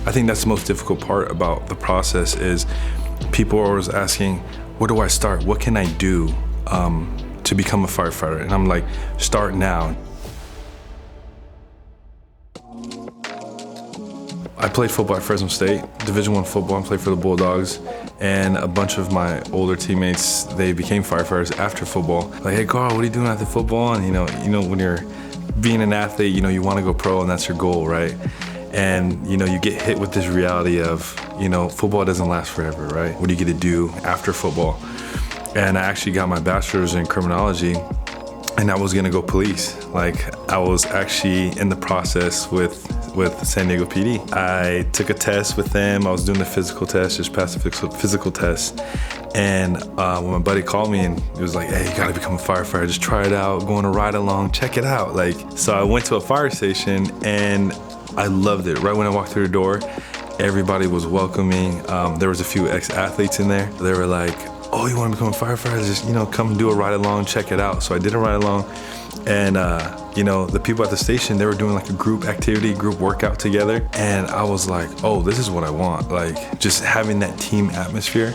I think that's the most difficult part about the process is people are always asking, where do I start? What can I do to become a firefighter? And I'm like, start now. I played football at Fresno State, Division I football, and played for the Bulldogs. And a bunch of my older teammates, they became firefighters after football. Like, hey Carl, what are you doing after football? And you know, when you're being an athlete, you want to go pro and that's your goal, right? And you get hit with this reality of, football doesn't last forever, right? What do you get to do after football? And I actually got my bachelor's in criminology, and I was gonna go police. Like, I was actually in the process with San Diego PD. I took a test with them. I was doing the physical test, just passed the physical test. And when my buddy called me and he was like, hey, you gotta become a firefighter, just try it out, go on a ride along, check it out. So I went to a fire station and I loved it. Right when I walked through the door, everybody was welcoming. There was a few ex-athletes in there. They were like, oh, you wanna become a firefighter? Just, come and do a ride along, check it out. So I did a ride along. And, the people at the station, they were doing like a group activity, group workout together. And I was like, oh, this is what I want. Like, just having that team atmosphere.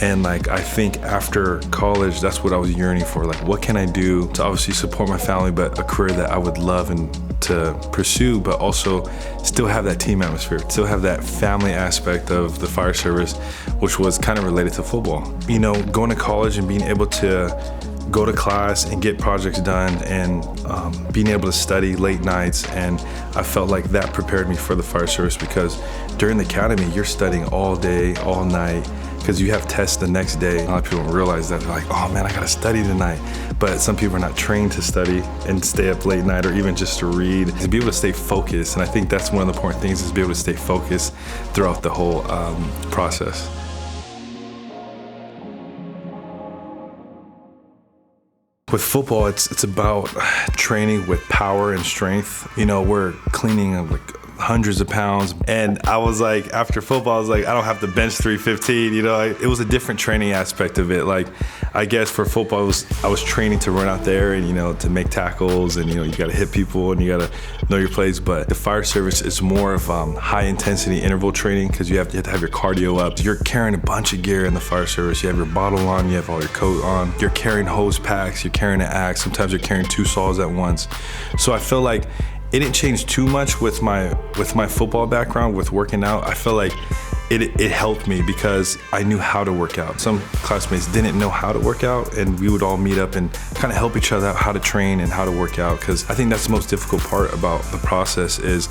And I think after college, that's what I was yearning for. Like, what can I do to obviously support my family, but a career that I would love and to pursue, but also still have that team atmosphere, still have that family aspect of the fire service, which was kind of related to football. Going to college and being able to go to class and get projects done and being able to study late nights. And I felt like that prepared me for the fire service, because during the academy, you're studying all day, all night, because you have tests the next day. A lot of people don't realize that. They're like, oh man, I gotta study tonight. But some people are not trained to study and stay up late night or even just to read, to be able to stay focused. And I think that's one of the important things, is to be able to stay focused throughout the whole process. With football, it's about training with power and strength. We're cleaning like hundreds of pounds. And I was like, after football, I was like, I don't have to bench 315. It was a different training aspect of it. Like, I guess for football, I was training to run out there and, to make tackles, and, you got to hit people and you got to know your plays. But the fire service is more of high intensity interval training, because you have to have your cardio up. You're carrying a bunch of gear in the fire service. You have your bottle on, you have all your coat on, you're carrying hose packs, you're carrying an axe. Sometimes you're carrying 2 saws at once. So I feel like it didn't change too much with my football background, with working out. I feel like it helped me because I knew how to work out. Some classmates didn't know how to work out, and we would all meet up and kind of help each other out how to train and how to work out, because I think that's the most difficult part about the process is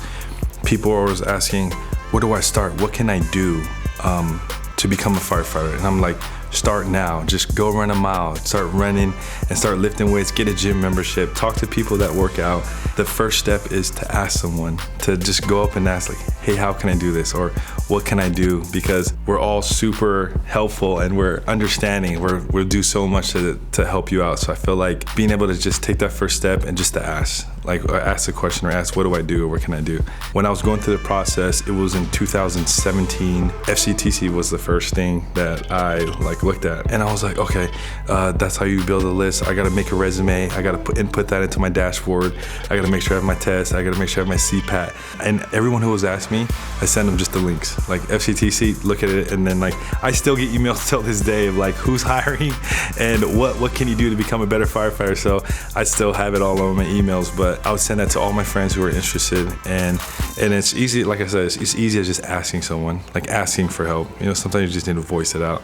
people are always asking, where do I start? What can I do to become a firefighter? And I'm like, start now. Just go run a mile, start running and start lifting weights, get a gym membership, talk to people that work out. The first step is to ask someone, to just go up and ask, like, hey, how can I do this? Or what can I do? Because we're all super helpful and we're understanding. We'll do so much to help you out. So I feel like being able to just take that first step and just to ask, or ask a question, or ask, what do I do, or what can I do? When I was going through the process, it was in 2017. FCTC was the first thing that I looked at, and I was like, okay, that's how you build a list. I gotta make a resume. I gotta input that into my dashboard. I gotta make sure I have my test. I gotta make sure I have my CPAT. And everyone who was asking me, I send them just the links. Like, FCTC, look at it, and then I still get emails till this day of who's hiring and what can you do to become a better firefighter. So I still have it all on my emails, but I would send that to all my friends who are interested. And it's easy, like I said, it's easy as just asking someone, asking for help. Sometimes you just need to voice it out.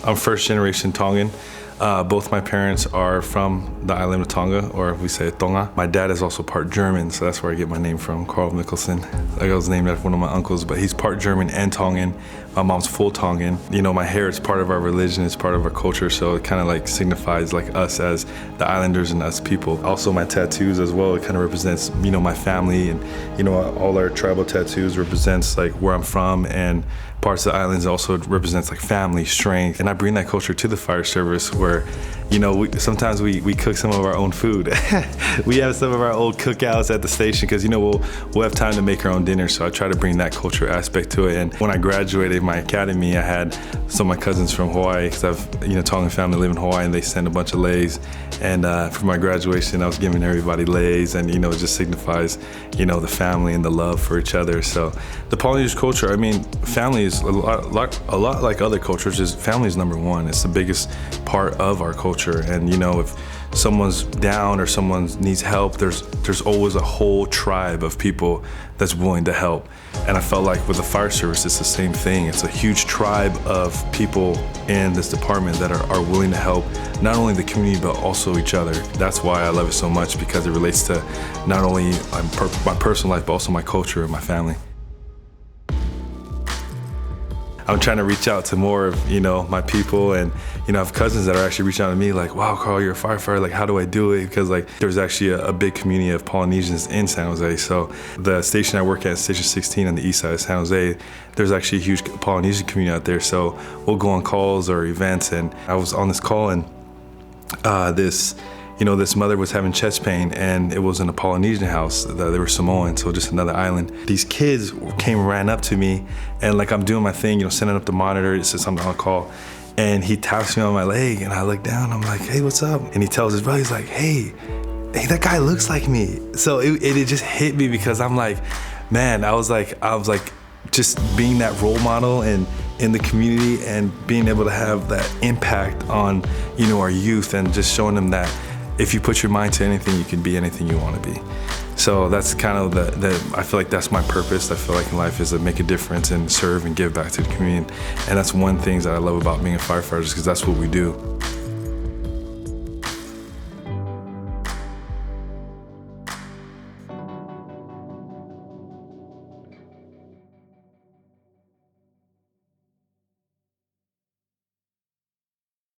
I'm first generation Tongan. Both my parents are from the island of Tonga, or we say Tonga. My dad is also part German, so that's where I get my name from, Karl Mickelson. I was named after one of my uncles, but he's part German and Tongan. My mom's full Tongan. My hair is part of our religion, it's part of our culture, so it kind of signifies us as the islanders and us people. Also my tattoos as well, it kind of represents, my family, and all our tribal tattoos represents where I'm from and parts of the islands also represents like family, strength. And I bring that culture to the fire service where, you know, sometimes we cook some of our own food. We have some of our old cookouts at the station because, you know, we'll have time to make our own dinner. So I try to bring that culture aspect to it. And when I graduated my academy, I had some of my cousins from Hawaii because I've, you know, Tongan family live in Hawaii, and they send a bunch of leis. And for my graduation, I was giving everybody leis, and, you know, it just signifies, you know, the family and the love for each other. So the Polynesian culture, I mean, family is a lot like other cultures. Is family is number one. It's the biggest part of our culture. And, you know, if someone's down or someone needs help, there's always a whole tribe of people that's willing to help. And I felt like with the fire service, it's the same thing. It's a huge tribe of people in this department that are willing to help not only the community, but also each other. That's why I love it so much, because it relates to not only my personal life, but also my culture and my family. I'm trying to reach out to more of, you know, my people, and, you know, I have cousins that are actually reaching out to me like, wow, Karl, you're a firefighter, like, how do I do it? Because, like, there's actually a big community of Polynesians in San Jose. So the station I work at, Station 16 on the east side of San Jose, there's actually a huge Polynesian community out there. So we'll go on calls or events, and I was on this call, and this mother was having chest pain, and it was in a Polynesian house. They were Samoan, so just another island. These kids ran up to me, and like I'm doing my thing, you know, sending up the monitor, it says something on the call, and he taps me on my leg, and I look down, I'm like, hey, what's up? And he tells his brother, he's like, hey, that guy looks like me. So it just hit me, because I'm like, man, I was like, just being that role model and in the community, and being able to have that impact on, you know, our youth, and just showing them that if you put your mind to anything, you can be anything you want to be. So that's kind of I feel like that's my purpose. I feel like in life is to make a difference and serve and give back to the community. And that's one thing that I love about being a firefighter, because that's what we do.